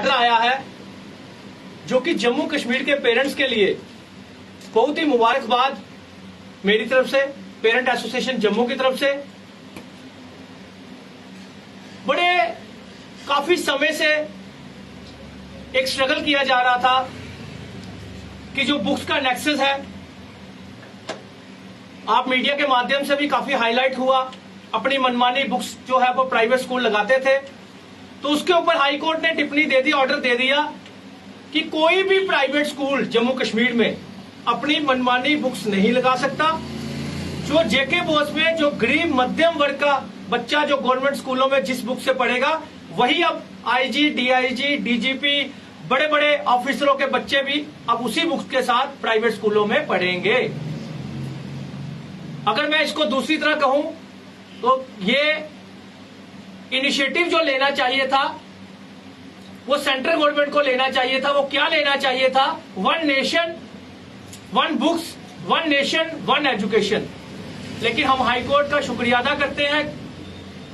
Order आया है जो कि जम्मू कश्मीर के पेरेंट्स के लिए बहुत ही मुबारकबाद मेरी तरफ से, पेरेंट एसोसिएशन जम्मू की तरफ से। बड़े काफी समय से एक स्ट्रगल किया जा रहा था कि जो बुक्स का नेक्सस है, आप मीडिया के माध्यम से भी काफी हाईलाइट हुआ, अपनी मनमानी बुक्स जो है वो प्राइवेट स्कूल लगाते थे, तो उसके ऊपर हाई कोर्ट ने टिप्पणी दे दी, ऑर्डर दे दिया कि कोई भी प्राइवेट स्कूल जम्मू कश्मीर में अपनी मनमानी बुक्स नहीं लगा सकता। जो जेके बोस में जो गरीब मध्यम वर्ग का बच्चा जो गवर्नमेंट स्कूलों में जिस बुक से पढ़ेगा, वही अब आईजी, डीआईजी, डीजीपी, बड़े बड़े ऑफिसरों के बच्चे भी अब उसी बुक्स के साथ प्राइवेट स्कूलों में पढ़ेंगे। अगर मैं इसको दूसरी तरह कहूं तो ये इनिशिएटिव जो लेना चाहिए था वो सेंट्रल गवर्नमेंट को लेना चाहिए था। वो क्या लेना चाहिए था? One nation one books, one nation one education. लेकिन हम हाई कोर्ट का शुक्रिया अदा करते हैं,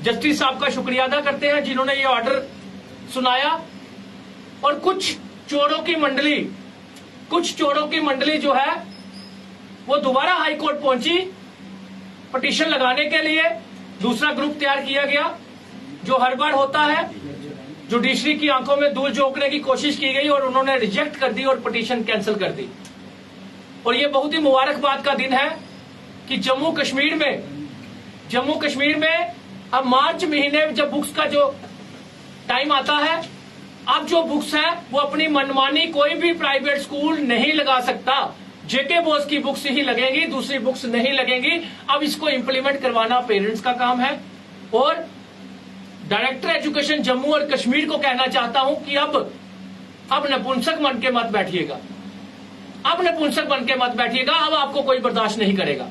जस्टिस साहब का शुक्रिया अदा करते हैं जिन्होंने ये ऑर्डर सुनाया। और कुछ चोरों की मंडली जो है वो दोबारा हाई कोर्ट पहुंची पिटीशन लगाने के लिए। दूसरा ग्रुप तैयार किया गया, जो हर बार होता है, जुडिशरी की आंखों में धूल झोंकने की कोशिश की गई और उन्होंने रिजेक्ट कर दी और पिटीशन कैंसिल कर दी। और ये बहुत ही मुबारकबाद का दिन है कि जम्मू कश्मीर में अब मार्च महीने जब बुक्स का जो टाइम आता है, अब जो बुक्स है वो अपनी मनमानी कोई भी प्राइवेट स्कूल नहीं लगा सकता। जेके बोस की बुक्स ही लगेंगी, दूसरी बुक्स नहीं लगेंगी। अब इसको इंप्लीमेंट करवाना पेरेंट्स का काम है। और डायरेक्टर एजुकेशन जम्मू और कश्मीर को कहना चाहता हूं कि अब नपुंसक बन के मत बैठिएगा, अब आपको कोई बर्दाश्त नहीं करेगा।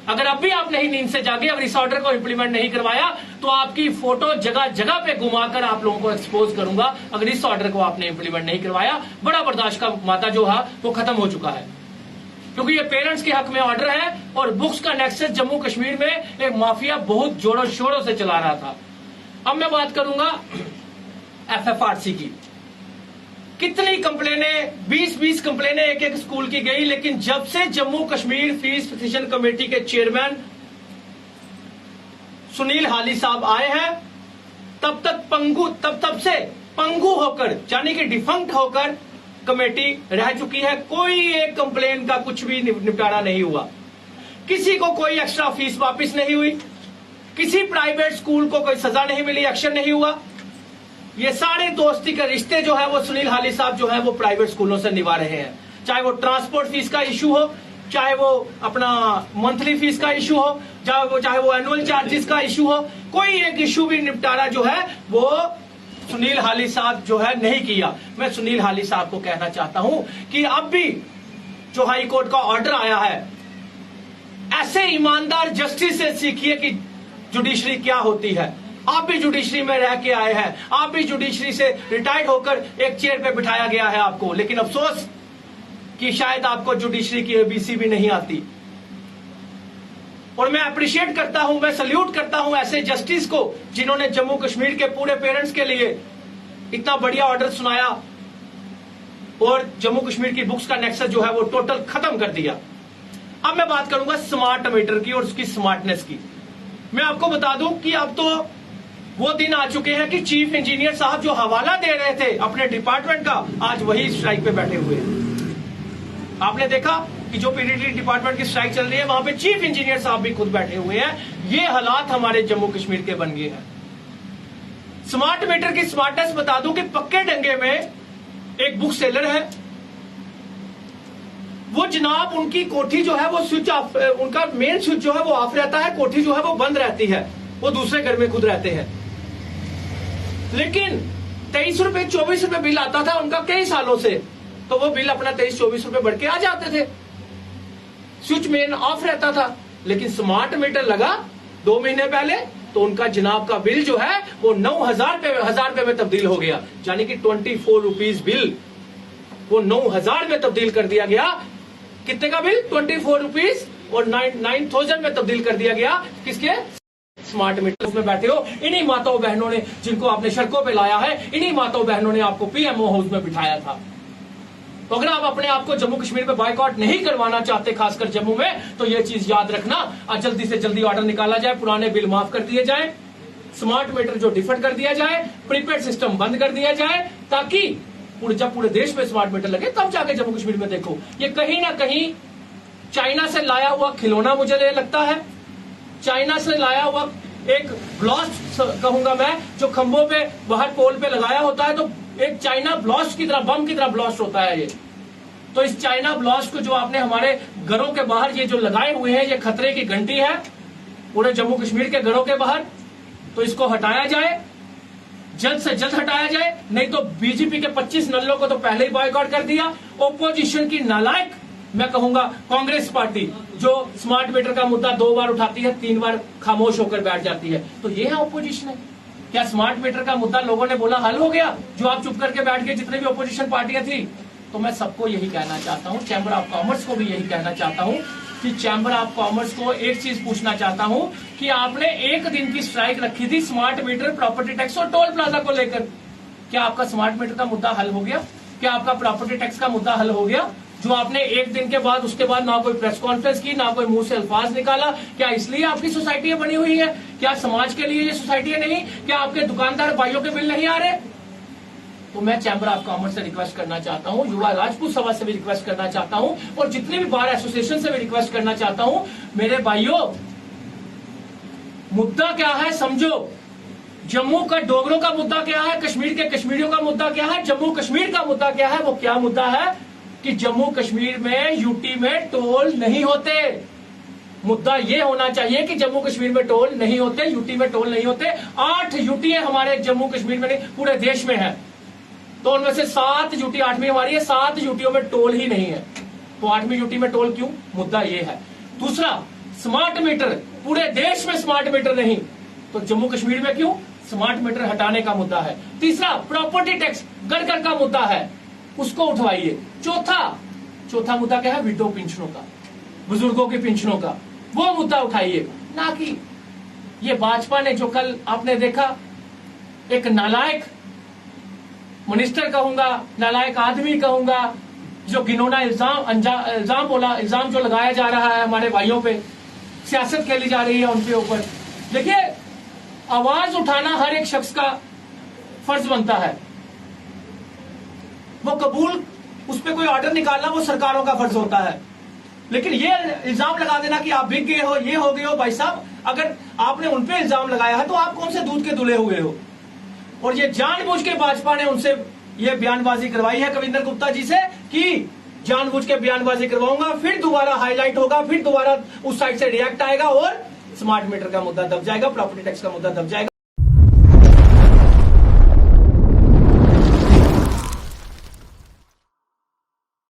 अगर अब भी आप नहीं नींद से जागे, अगर इस ऑर्डर को इंप्लीमेंट नहीं करवाया तो आपकी फोटो जगह जगह पे घुमाकर आप लोगों को एक्सपोज करूंगा। अगर इस ऑर्डर को आपने इंप्लीमेंट नहीं करवाया, बड़ा बर्दाश्त का माता जो है वो खत्म हो चुका है, क्योंकि ये पेरेंट्स के हक में ऑर्डर है। और बुक्स का नेक्सस जम्मू कश्मीर में एक माफिया बहुत जोरों शोरों से चला रहा था। अब मैं बात करूंगा एफएफआरसी की। कितनी कंप्लेनें, 20 कंप्लेनें एक स्कूल की गई, लेकिन जब से Jammu Kashmir fees petition committee के चेयरमैन सुनील हाली साहब आए हैं, तब से पंगु होकर, यानी कि डिफंक्ट होकर कमेटी रह चुकी है। कोई एक कंप्लेन का कुछ भी निपटारा नहीं हुआ, किसी को कोई एक्स्ट्रा फीस वापस नहीं हुई, किसी प्राइवेट स्कूल को कोई सजा नहीं मिली, एक्शन नहीं हुआ। ये सारे दोस्ती के रिश्ते जो है वो सुनील हाली साहब जो है वो प्राइवेट स्कूलों से निभा रहे हैं। चाहे वो ट्रांसपोर्ट फीस का इशू हो, चाहे वो अपना मंथली फीस का इशू हो, चाहे वो एनुअल चार्जेस का इशू हो, कोई एक इशू भी निपटारा जो है वो सुनील हाली साहब जो है नहीं किया। मैं सुनील हाली साहब को कहना चाहता हूं कि अब भी जो हाई कोर्ट का ऑर्डर आया है, ऐसे ईमानदार जस्टिस से सीखिए कि जुडिशरी क्या होती है। आप भी जुडिशरी में रह के आए हैं, आप भी जुडिशरी से रिटायर्ड होकर एक चेयर पे बिठाया गया है आपको, लेकिन अफसोस कि शायद आपको जुडिशरी की एबीसी भी नहीं आती। और मैं अप्रिशिएट करता हूं, मैं सल्यूट करता हूं ऐसे जस्टिस को जिन्होंने जम्मू कश्मीर के पूरे पेरेंट्स के लिए इतना बढ़िया ऑर्डर सुनाया और जम्मू कश्मीर की बुक्स का नेक्सस जो है वो टोटल खत्म कर दिया। अब मैं बात करूंगा स्मार्ट मीटर की और उसकी स्मार्टनेस की। मैं आपको बता दूं कि अब तो वो दिन आ चुके हैं कि चीफ इंजीनियर साहब जो हवाला दे रहे थे अपने डिपार्टमेंट का, आज वही स्ट्राइक पे बैठे हुए हैं। आपने देखा कि जो पीडीडी डिपार्टमेंट की स्ट्राइक चल रही है, वहां पे चीफ इंजीनियर साहब भी खुद बैठे हुए हैं। ये हालात हमारे जम्मू कश्मीर के बन गए हैं। स्मार्ट मीटर की स्मार्टनेस बता दूं कि पक्के डंगे में एक बुक सेलर है, वो जनाब उनकी कोठी जो है वो स्विच ऑफ, उनका मेन स्विच जो है वो ऑफ रहता है, कोठी जो है वो बंद रहती है, वो दूसरे घर में खुद रहते हैं। लेकिन 23 रुपए 24 रुपए बिल आता था उनका कई सालों से, तो वो बिल अपना 23-24 रुपए बढ़ के आ जाते थे, स्विच मेन ऑफ रहता था। लेकिन स्मार्ट मीटर लगा 2 महीने पहले, तो उनका जनाब का बिल जो है वो 9,000 रुपए में तब्दील हो गया, यानी कि 24 रुपीज बिल वो 9,000 में तब्दील कर दिया गया। कितने का बिल? 24 रुपीज और 9,000 में तब्दील कर दिया गया। किसके? स्मार्ट मीटर में बैठे हो, इन्हीं माताओं बहनों ने जिनको आपने सड़कों पे लाया है, इन्हीं माताओं बहनों ने आपको पीएमओ हाउस में बिठाया था। तो अगर आप अपने आप को जम्मू कश्मीर में बायकॉट नहीं करवाना चाहते, खासकर जम्मू में, तो ये चीज याद रखना, आज जल्दी से जल्दी ऑर्डर निकाला जाए, पुराने बिल माफ कर दिए जाए, स्मार्ट मीटर जो डिफर कर दिया जाए, प्रीपेड सिस्टम बंद कर दिया जाए, ताकि जब पूरे देश में स्मार्ट मीटर लगे तब जाके जम्मू कश्मीर में देखो। ये कहीं ना कहीं चाइना से लाया हुआ खिलौना मुझे लगता है, चाइना से लाया हुआ एक ब्लास्ट कहूंगा मैं, जो खंभों पे बाहर पोल पे लगाया होता है, तो एक चाइना ब्लास्ट की तरह, बम की तरह ब्लास्ट होता है ये। तो इस चाइना ब्लास्ट को जो आपने हमारे घरों के बाहर ये जो लगाए हुए हैं, ये खतरे की घंटी है पूरे जम्मू कश्मीर के घरों के बाहर। तो इसको हटाया जाए, जल्द से जल्द हटाया जाए, नहीं तो बीजेपी के 25 नल्लों को तो पहले ही बॉयकॉट कर दिया। ओपोजिशन की नालायक मैं कहूंगा कांग्रेस पार्टी, जो स्मार्ट मीटर का मुद्दा 2 बार उठाती है, 3 बार खामोश होकर बैठ जाती है। तो ये है ओपोजिशन है क्या? स्मार्ट मीटर का मुद्दा लोगों ने बोला हल हो गया, जो आप चुप करके बैठ गए, जितने भी ओपोजिशन पार्टियां थी। तो मैं सबको यही कहना चाहता हूं, चैंबर ऑफ कॉमर्स को भी यही कहना चाहता हूं कि चैंबर ऑफ कॉमर्स को एक चीज पूछना चाहता हूं कि आपने 1 दिन की स्ट्राइक रखी थी स्मार्ट मीटर, प्रॉपर्टी टैक्स और टोल प्लाजा को लेकर। क्या आपका स्मार्ट मीटर का मुद्दा हल हो गया? क्या आपका प्रॉपर्टी टैक्स का मुद्दा हल हो गया? जो आपने 1 दिन के बाद, उसके बाद ना कोई प्रेस कॉन्फ्रेंस की, ना कोई मुंह से अल्फाज निकाला। क्या इसलिए आपकी सोसाइटी बनी हुई है? क्या समाज के लिए ये सोसाइटी नहीं? क्या आपके दुकानदार भाइयों के बिल नहीं आ रहे? तो मैं चैंबर ऑफ कॉमर्स से रिक्वेस्ट करना चाहता हूं, युवा राजपूत सभा से भी रिक्वेस्ट करना चाहता हूं, और जितने भी बार एसोसिएशन से भी रिक्वेस्ट करना चाहता हूं, मेरे भाइयों, मुद्दा क्या है समझो। जम्मू का डोगरों का मुद्दा क्या है, कश्मीर के कश्मीरियों का मुद्दा क्या है, जम्मू कश्मीर का मुद्दा क्या है? वो क्या मुद्दा है कि जम्मू कश्मीर में, यूटी में टोल नहीं होते। मुद्दा ये होना चाहिए कि जम्मू कश्मीर में टोल नहीं होते, यूटी में टोल नहीं होते। 8 यूटी हमारे जम्मू कश्मीर में नहीं, पूरे देश में है। तो उनमें से 7 यूटी, 8वीं हमारी है, 7 यूटियों में टोल ही नहीं है। तो 8वीं यूटी में टोल क्यों? मुद्दा ये है। दूसरा, स्मार्ट मीटर, पूरे देश में स्मार्ट मीटर नहीं, तो जम्मू कश्मीर में क्यों? स्मार्ट मीटर हटाने का मुद्दा है। तीसरा, प्रॉपर्टी टैक्स घर घर का मुद्दा है, उसको उठवाइए। चौथा मुद्दा क्या है? विडो पेंशनों का, बुजुर्गों की पेंशनों का, वो मुद्दा उठाइए। ना कि ये भाजपा ने, जो कल आपने देखा, एक नालायक मिनिस्टर कहूंगा, नालायक आदमी कहूंगा, जो घिनौना इल्जाम बोला, इल्जाम जो लगाया जा रहा है हमारे भाइयों पे, सियासत खेली जा रही है उनके ऊपर। देखिए, आवाज उठाना हर एक शख्स का फर्ज बनता है, वो कबूल, उस पर कोई ऑर्डर निकालना वो सरकारों का फर्ज होता है। लेकिन ये इल्जाम लगा देना कि आप बिक गए हो, ये हो गए हो, भाई साहब, अगर आपने उन पे इल्जाम लगाया है तो आप कौन से दूध के धुले हुए हो? और ये जानबूझ के भाजपा ने उनसे ये बयानबाजी करवाई है कविंदर गुप्ता जी से, कि जानबूझ के बयानबाजी करवाऊंगा, फिर दोबारा हाईलाइट होगा, फिर दोबारा उस साइड से रिएक्ट आएगा और स्मार्ट मीटर का मुद्दा दब जाएगा, प्रॉपर्टी टैक्स का मुद्दा दब जाएगा।